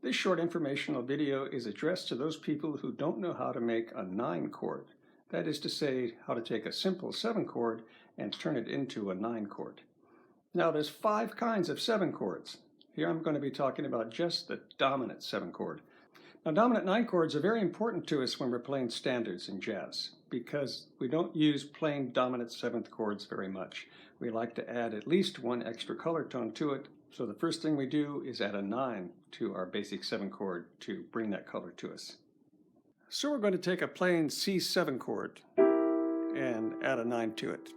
This short informational video is addressed to those people who don't know how to make a 9 chord. That is to say, how to take a simple 7 chord and turn it into a 9 chord. Now there's 5 kinds of 7 chords. Here I'm going to be talking about just the dominant 7 chord. Now dominant 9 chords are very important to us when we're playing standards in jazz because we don't use plain dominant 7th chords very much. We like to add at least one extra color tone to it. So the first thing we do is add a 9 to our basic 7 chord to bring that color to us. So we're going to take a plain C7 chord and add a 9 to it.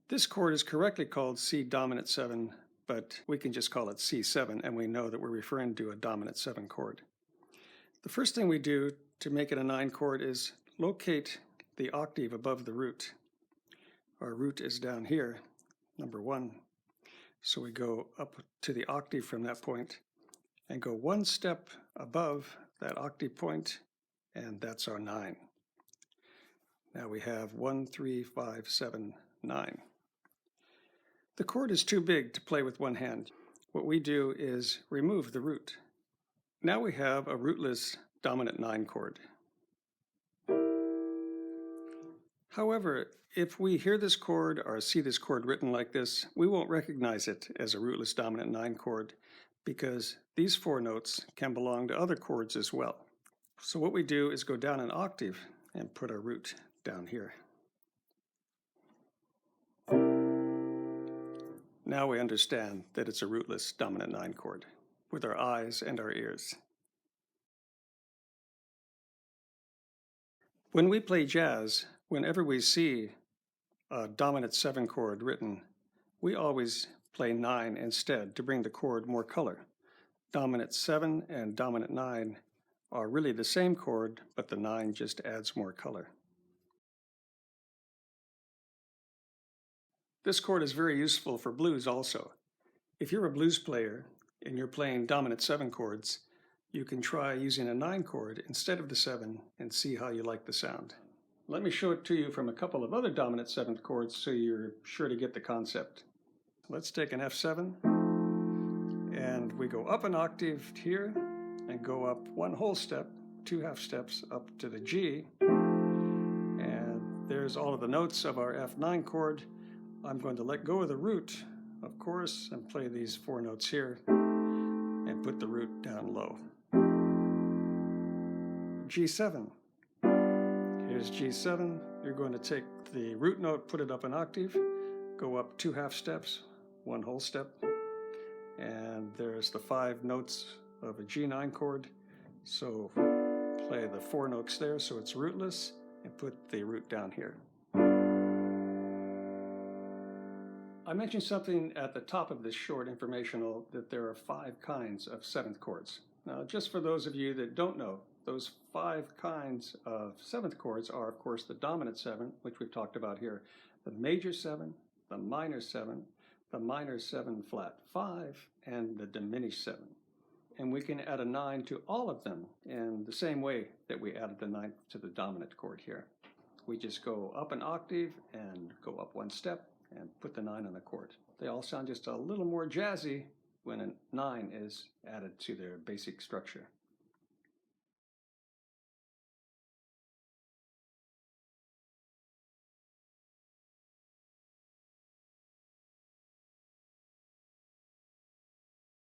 This chord is correctly called C dominant 7, but we can just call it C7 and we know that we're referring to a dominant 7 chord. The first thing we do to make it a 9 chord is locate the octave above the root. Our root is down here, number 1. So we go up to the octave from that point and go one step above that octave point, and that's our 9. Now we have 1, 3, 5, 7, 9. The chord is too big to play with one hand. What we do is remove the root. Now we have a rootless dominant 9 chord. However, if we hear this chord or see this chord written like this, we won't recognize it as a rootless dominant 9 chord because these 4 notes can belong to other chords as well. So what we do is go down an octave and put our root down here. Now we understand that it's a rootless dominant 9 chord with our eyes and our ears. When we play jazz, whenever we see a dominant 7 chord written, we always play 9 instead to bring the chord more color. Dominant 7 and dominant 9 are really the same chord, but the 9 just adds more color. This chord is very useful for blues also. If you're a blues player and you're playing dominant 7 chords, you can try using a 9 chord instead of the 7 and see how you like the sound. Let me show it to you from a couple of other dominant 7th chords so you're sure to get the concept. Let's take an F7 and we go up an octave here and go up one whole step, 2 half steps up to the G, and there's all of the notes of our F9 chord. I'm going to let go of the root, of course, and play these 4 notes here and put the root down low. G7. Here's G7. You're going to take the root note, put it up an octave, go up 2 half steps, 1 whole step, and there's the 5 notes of a G9 chord. So play the 4 notes there so it's rootless and put the root down here. I mentioned something at the top of this short informational that there are 5 kinds of 7th chords. Now, just for those of you that don't know, those 5 kinds of 7th chords are, of course, the dominant 7, which we've talked about here, the major 7, the minor 7, the minor 7 flat 5, and the diminished 7. And we can add a 9 to all of them in the same way that we added the 9 to the dominant chord here. We just go up an octave and go up 1 step and put the 9 on the chord. They all sound just a little more jazzy when a 9 is added to their basic structure.